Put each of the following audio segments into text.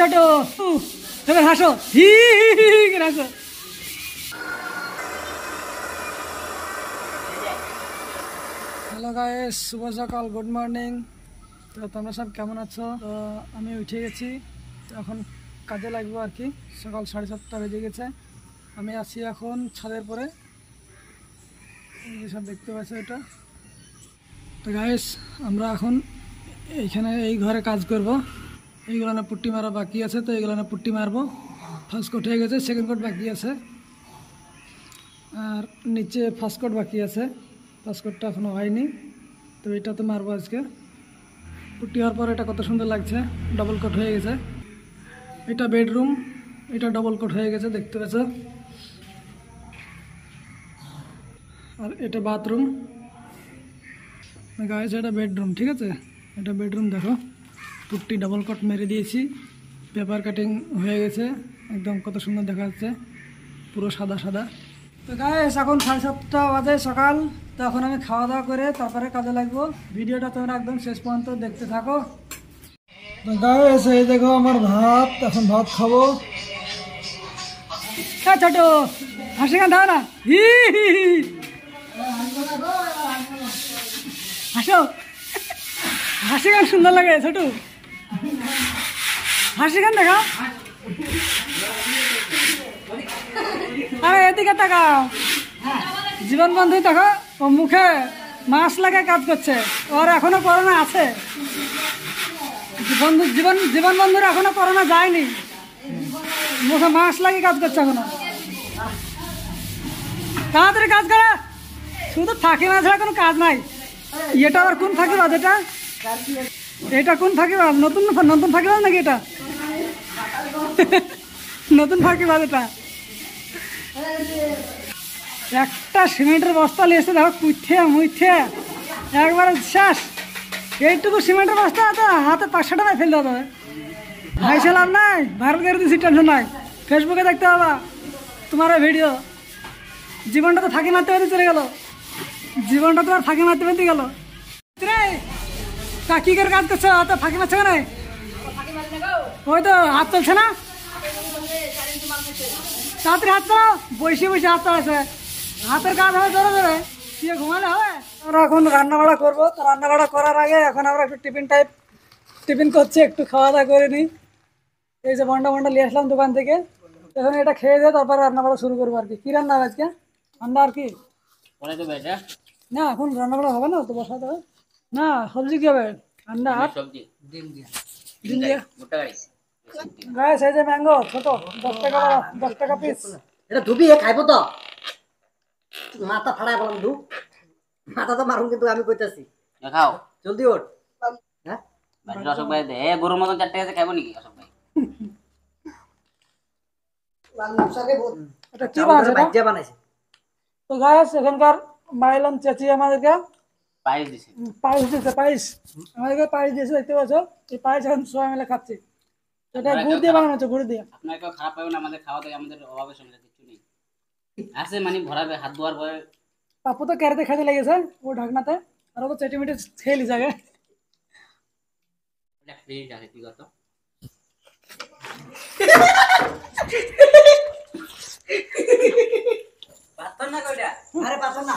ছোট তুমি হাসো, হি করে হাসো। হ্যালো গাইস, শুভ সকাল, গুড মর্নিং। তো তোমরা সব কেমন আছো? তো আমি উঠে গেছি, তো এখন কাজে লাগবো আর কি। সকাল 7:30 বেজে গেছে। আমি আছি এখন ছাদের পরে, সব দেখতে পাচ্ছ এটা। তো গাইস, আমরা এখন এইখানে এই ঘরে কাজ করব। এইগুলো না পুট্টি মারা বাকি আছে, তো এইগুলো না পুট্টি মারবো। ফার্স্ট কোট হয়ে গেছে, সেকেন্ড কোট বাকি আছে, আর নিচে ফার্স্ট কোট বাকি আছে। ফার্স্ট কোটটা এখনও হয়নি, তো এটা তো মারবো আজকে। পুট্টি হওয়ার পর এটা কত সুন্দর লাগছে, ডবল কোট হয়ে গেছে। এটা বেডরুম, এটা ডবল কোট হয়ে গেছে, দেখতে পাচ্ছ। আর এটা বাথরুম গাইস, এটা বেডরুম, ঠিক আছে। এটা বেডরুম দেখো, পুট্টি ডবল কোট মেরে দিয়েছি, পেপার কাটিং হয়ে গেছে, একদম কত সুন্দর দেখা যাচ্ছে, পুরো সাদা সাদা। তো গাইস, এখন 7:30 বাজে সকাল। তো এখন আমি খাওয়া দাওয়া করে তারপরে কাজে লাগবো। ভিডিওটা তোমরা একদম শেষ পর্যন্ত দেখতে থাকো। তো গাইস, এই দেখো আমার ভাত, এখন ভাত খাবো। ছোট হাসি গান দাও না, হি হাসো, হাসি গান সুন্দর লাগে ছোট, হাসি গান দেখা। আরে এদিকে তাকাও, জীবন বন্ধু দেখো, ও মুখে মাস্ক লাগে কাজ করছে, ওর এখনো করোনা আছে। জীবন বন্ধুর এখনো করোনা যায়নি, মুখে মাস্ক লাগে কাজ করছে এখনো। তাড়াতাড়ি কাজ করে, শুধু ফাঁকি মাছ ছাড়া কোনো কাজ নাই। এটা আবার কোন ফাঁকিবাজ? এটা কোন ফাঁকিবাজ? নতুন ফাঁকিবাজ নাকি এটা? নতুন ফাঁকিবাজ এটা। একটা সিমেন্টের বস্তা নিয়ে এসে দেখো, কুইথে মুইথে একবারে শেষ। এইটুকু সিমেন্টের বস্তা তো হাতে 500 টাকায় ফেলতে হবে। ভাই লাভ নাই, ভারত করে দিচ্ছি, টেনশন নাই। ফেসবুকে দেখতে পাবা তোমার ভিডিও। জীবনটা তো ফাঁকি মারতে মারতে চলে গেল, জীবনটা তো আর ফাঁকি মারতে মারতে গেল। তা কি করে কাজ করছো? অত ফাঁকি মারছো কেন? ওই তো হাত চলছে না, তাড়াতাড়ি হাত চালাও। বসে বসে হাত চালাচ্ছে, হাতের কাজ হবে জোরে জোরে, কি ঘুমালে হবে? আমরা এখন রান্না বাড়া করবো। তো রান্না বাড়া করার আগে এখন আমরা একটু টিফিন করছি, একটু খাওয়া দাওয়া করে নিই। এই যে বন্ডা নিয়ে আসলাম দোকান থেকে, এখন এটা খেয়ে দিয়ে তারপরে রান্না বাড়া শুরু করবো আর কি। কি রান্না হবে আজকে? ঠান্ডা আর কি না, এখন রান্না বাড়া হবে না, তো বসাতে হবে না। সবজি কি হবে? ঠান্ডা আর ডিম দিয়ে। গাইস, এই যে ম্যাঙ্গো ছোট, 10 টাকা পিস। এটা ধুবি খাইবো তো, মাথা ফাড়াই বললাম ধু, মাথা তো মারুন, কিন্তু আমি কইতাছি খাও জলদি ওঠ। হ্যাঁ অশোক ভাই দে, গরুর মতন 4 টাকা খাইবো নাকি অশোক ভাই? এটা কি বানাইছে? তো গাইস, এখানকার মাইলাম চাচি আমাদেরকে পায়েস দিছে, আমাদেরকে পায়েস দিয়েছে, দেখতে পাচ্ছ। এই পায়েস এখন সবাই মিলে খাচ্ছি। এটা গুড় দিয়ে বানানো হচ্ছে, গুড় দিয়ে। আপনার কেউ খারাপ পাবে না, আমাদের খাওয়া দাওয়া আমাদের অভাবের সময় কিছু নেই আছে, মানে ভরাবে হাত ধোয়ার ভয়ে। পাপু তো ক্যারেতে খাইতে লেগেছে, ও ঢাকনাতে, আর ও তো চেটিমেটে খেয়ে লিস আগে। কি কত পাতন না কইটা? আরে পাতন না,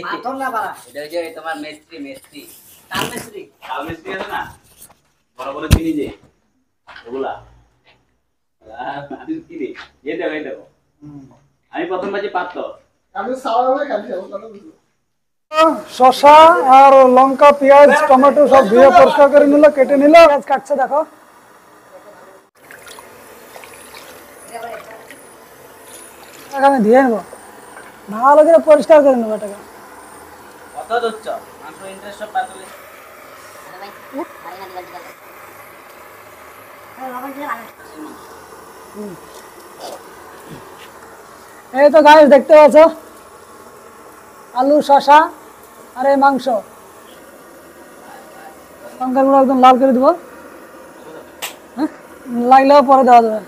পাতন না বাড়া। এটা হচ্ছে তোমার মেস্ত্রি কাল মেস্ত্রি আছে না, বড় বড় চিনি যে ওগুলা। আমি কি রে এই দেখো আমি প্রথম বাজে পাততো, আমি সাওয়াবে খালি শসা আর লঙ্কা, পেঁয়াজ, টমেটো সব ধুয়ে পরিষ্কার করে নিল, কেটে নিল। পেঁয়াজ কাটছে দেখো, আমি ধুয়ে নেবো, ভালো করে পরিষ্কার করে নেবো এটাকে। কত দচ্ছ মাংস ইন্টারেস্ট সব পাতলে এই তো গাইস, দেখতে পাচ্ছ আলু, শসা আর এই মাংস। লঙ্কাগুলো একদম লাল করে দেবো, হ্যাঁ লাগলেও পরে দেওয়া যাবে।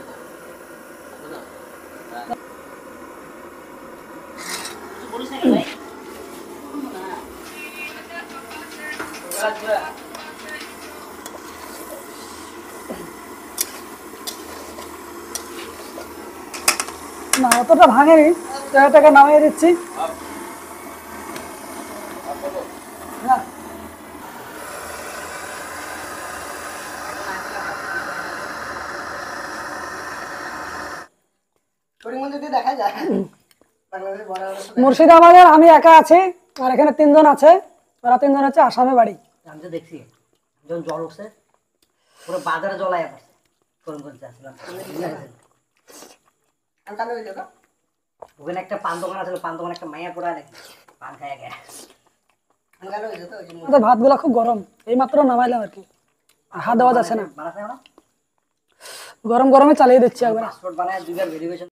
না অতটা ভাঙেনি, তো এটাকে নামিয়ে দিচ্ছি। হ্যাঁ মুর্শিদাবাদের আমি একা আছি, আর এখানে 3 জন আছে, ওরা 3 জন হচ্ছে আসামে বাড়ি। আমি তো দেখছি যখন জল উঠছে পুরো বাজারে জল আয়া পড়ছে করিমগঞ্জ আসলাম। ওখানে একটা পান দোকান আছে, পান দোকানে একটা মাইয়া পড়া নাকি পান খাইয়া গেছে। আমাদের ভাতগুলো খুব গরম, এই মাত্র নামাইলাম আর কি, হাত দেওয়া যাচ্ছে না, বানাতে আমরা গরম গরমে চালিয়ে দিচ্ছি একবার। পাসপোর্ট বানায় 2 বার ভেরিফিকেশন